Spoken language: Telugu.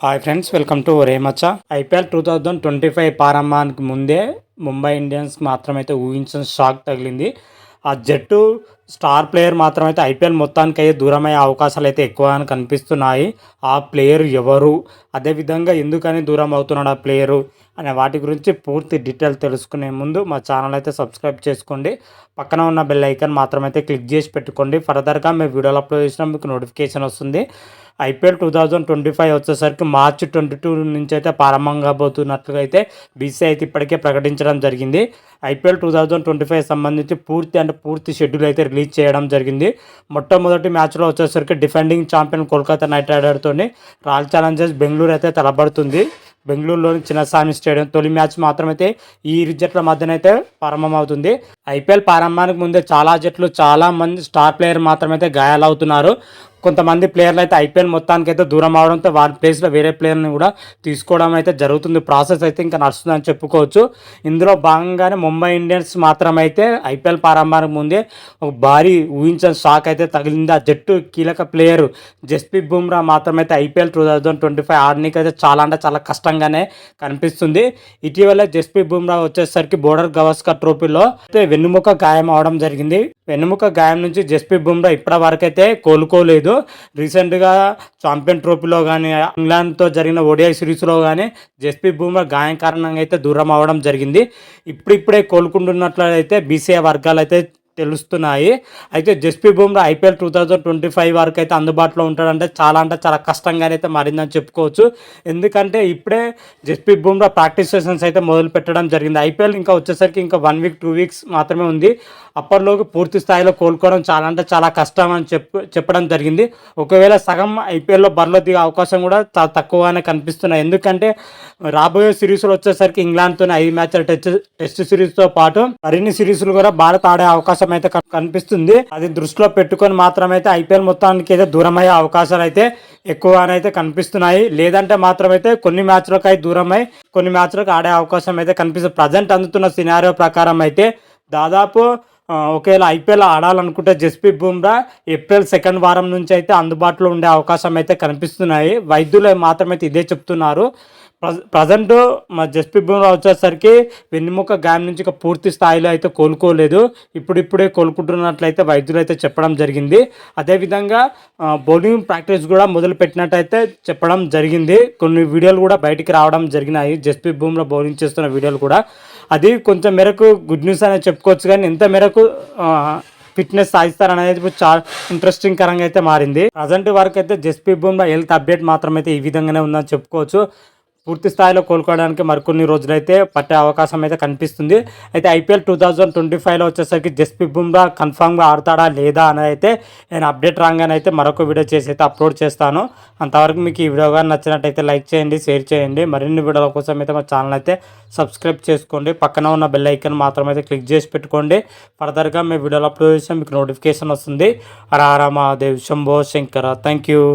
హాయ్ ఫ్రెండ్స్, వెల్కమ్ టు ఒరే మచ్చా. ఐపీఎల్ 2025 ప్రారంభానికి ముందే ముంబై ఇండియన్స్కి మాత్రమైతే ఊహించిన షాక్ తగిలింది. ఆ జట్టు స్టార్ ప్లేయర్ మాత్రమైతే ఐపీఎల్ మొత్తానికి అయితే దూరమయ్యే అవకాశాలు అయితే ఎక్కువగా కనిపిస్తున్నాయి. ఆ ప్లేయర్ ఎవరు, అదేవిధంగా ఎందుకని దూరం అవుతున్నాడు ఆ ప్లేయరు అనే వాటి గురించి పూర్తి డీటెయిల్ తెలుసుకునే ముందు మా ఛానల్ అయితే సబ్స్క్రైబ్ చేసుకోండి. పక్కన ఉన్న బెల్ ఐకాన్ మాత్రమైతే క్లిక్ చేసి పెట్టుకోండి. ఫర్దర్గా మేము వీడియోలు అప్లోడ్ చేసినా మీకు నోటిఫికేషన్ వస్తుంది. ఐపీఎల్ 2025 వచ్చేసరికి మార్చి 22 నుంచి అయితే ప్రారంభం కాబోతున్నట్లుగా అయితే బీసీసీఐ అయితే ఇప్పటికే ప్రకటించడం జరిగింది. ఐపీఎల్ 2025 సంబంధించి పూర్తి షెడ్యూల్ అయితే రిలీజ్ చేయడం జరిగింది. మొట్టమొదటి మ్యాచ్లో వచ్చేసరికి డిఫెండింగ్ ఛాంపియన్ కోల్కతా నైట్ రైడర్తో రాయల్ ఛాలెంజర్స్ బెంగళూరు అయితే తలపడుతుంది. బెంగళూరులోని చిన్నస్వామి స్టేడియం తొలి మ్యాచ్ మాత్రమైతే ఈ ఇరు జట్ల మధ్యనైతే ప్రారంభమవుతుంది. ఐపీఎల్ ప్రారంభానికి ముందే చాలా మంది స్టార్ ప్లేయర్ మాత్రమైతే గాయాలవుతున్నారు. కొంతమంది ప్లేయర్లు అయితే ఐపీఎల్ మొత్తానికి అయితే దూరం అవడంతో వారి ప్లేస్లో వేరే ప్లేయర్ని కూడా తీసుకోవడం అయితే జరుగుతుంది. ప్రాసెస్ అయితే ఇంకా నడుస్తుందని చెప్పుకోవచ్చు. ఇందులో భాగంగానే ముంబై ఇండియన్స్ మాత్రమైతే ఐపీఎల్ ప్రారంభానికి ముందే ఒక భారీ ఊహించిన షాక్ అయితే తగిలింది. ఆ జట్టు కీలక ప్లేయర్ జస్ప్రీత్ బుమ్రా మాత్రమైతే ఐపీఎల్ 2025 ఆడడానికి అయితే చాలా కష్టంగానే కనిపిస్తుంది. ఇటీవల జస్ప్రీత్ బుమ్రా వచ్చేసరికి బోర్డర్ గవాస్కర్ ట్రోఫీలో అయితే వెన్నుముక గాయం అవడం జరిగింది. వెన్నుముక గాయం నుంచి జస్ప్రీత్ బుమ్రా ఇప్పటి వరకు అయితే కోలుకోలేదు. రీసెంట్గా ఛాంపియన్ ట్రోఫీలో కానీ ఇంగ్లాండ్తో జరిగిన ఓడిఐ సిరీస్లో కానీ జస్ప్రీత్ బుమ్రా గాయం కారణంగా అయితే దూరం అవ్వడం జరిగింది. ఇప్పుడిప్పుడే కోలుకుంటున్నట్లయితే బీసీఐ వర్గాలు అయితే తెలుస్తున్నాయి. అయితే జస్ప్రీత్ బుమ్రా ఐపీఎల్ 2025 వరకు అయితే అందుబాటులో ఉంటాడంటే చాలా కష్టంగానే అయితే మారిందని చెప్పుకోవచ్చు. ఎందుకంటే ఇప్పుడే జస్ప్రీత్ బుమ్రా ప్రాక్టీస్ సెషన్స్ అయితే మొదలు పెట్టడం జరిగింది. ఐపీఎల్ ఇంకా వచ్చేసరికి ఇంకా 1 వీక్ 2 వీక్స్ మాత్రమే ఉంది. అప్పటిలోకి పూర్తి స్థాయిలో కోలుకోవడం చాలా కష్టం అని చెప్పడం జరిగింది. ఒకవేళ సగం ఐపీఎల్లో బరిలో దిగే అవకాశం కూడా చాలా తక్కువగానే కనిపిస్తున్నాయి. ఎందుకంటే రాబోయే సిరీస్లో వచ్చేసరికి ఇంగ్లాండ్తో 5 మ్యాచ్ల టెస్ట్ సిరీస్తో పాటు మరిన్ని సిరీస్లు కూడా భారత్ ఆడే అవకాశం అయితే కనిపిస్తుంది. అది దృష్టిలో పెట్టుకొని మాత్రమైతే ఐపీఎల్ మొత్తానికి అయితే దూరమయ్యే అవకాశాలు అయితే ఎక్కువగానైతే కనిపిస్తున్నాయి. లేదంటే మాత్రమైతే కొన్ని మ్యాచ్లకు అయితే దూరమై కొన్ని మ్యాచ్లకు ఆడే అవకాశం అయితే కనిపిస్తుంది. ప్రజెంట్ అందుతున్న సినారియో ప్రకారం అయితే దాదాపు ఒకవేళ ఐపీఎల్ ఆడాలనుకుంటే జస్ప్రీత్ బుమ్రా ఏప్రిల్ 2nd వారం నుంచి అయితే అందుబాటులో ఉండే అవకాశం అయితే కనిపిస్తున్నాయి. వైద్యులు మాత్రమైతే ఇదే చెప్తున్నారు. ప్రజెంట్ మా జస్ప్రీత్ బుమ్రా వచ్చేసరికి వెన్నుముక గాయం నుంచి ఇక పూర్తి స్థాయిలో అయితే కోలుకోలేదు. ఇప్పుడిప్పుడే కోలుకుంటున్నట్లయితే వైద్యులు అయితే చెప్పడం జరిగింది. అదేవిధంగా బౌలింగ్ ప్రాక్టీస్ కూడా మొదలు పెట్టినట్టయితే చెప్పడం జరిగింది. కొన్ని వీడియోలు కూడా బయటికి రావడం జరిగినాయి. జస్ప్రీత్ బుమ్రా బౌలింగ్ చేస్తున్న వీడియోలు కూడా అది కొంచెం మేరకు గుడ్ న్యూస్ అనేది చెప్పుకోవచ్చు. కానీ ఎంత మేరకు ఫిట్నెస్ సాధిస్తారనేది చాలా ఇంట్రెస్టింగ్ కరంగా అయితే మారింది. ప్రజెంట్ వరకు అయితే జస్ప్రీత్ బుమ్రా హెల్త్ అప్డేట్ మాత్రమైతే ఈ విధంగానే ఉందని చెప్పుకోవచ్చు. పూర్తి స్థాయిలో కోలుకోవడానికి మరికొన్ని రోజులైతే పట్టే అవకాశం అయితే కనిపిస్తుంది. అయితే ఐపీఎల్ 2025లో వచ్చేసరికి జస్ప్రీత్ బుమ్రా కన్ఫామ్గా ఆడతాడా లేదా అనేది అయితే నేను అప్డేట్ రాగానే అయితే మరొక వీడియో చేసి అయితే అప్లోడ్ చేస్తాను. అంతవరకు మీకు ఈ వీడియో కానీ నచ్చినట్టయితే లైక్ చేయండి, షేర్ చేయండి. మరిన్ని వీడియోల కోసం అయితే మా ఛానల్ అయితే సబ్స్క్రైబ్ చేసుకోండి. పక్కన ఉన్న బెల్ ఐకాన్ మాత్రమైతే క్లిక్ చేసి పెట్టుకోండి. ఫర్దర్గా మేము వీడియోలు అప్లోడ్ చేస్తే మీకు నోటిఫికేషన్ వస్తుంది. హర హర మహాదేవ్, శంభో శంకర. Thank you.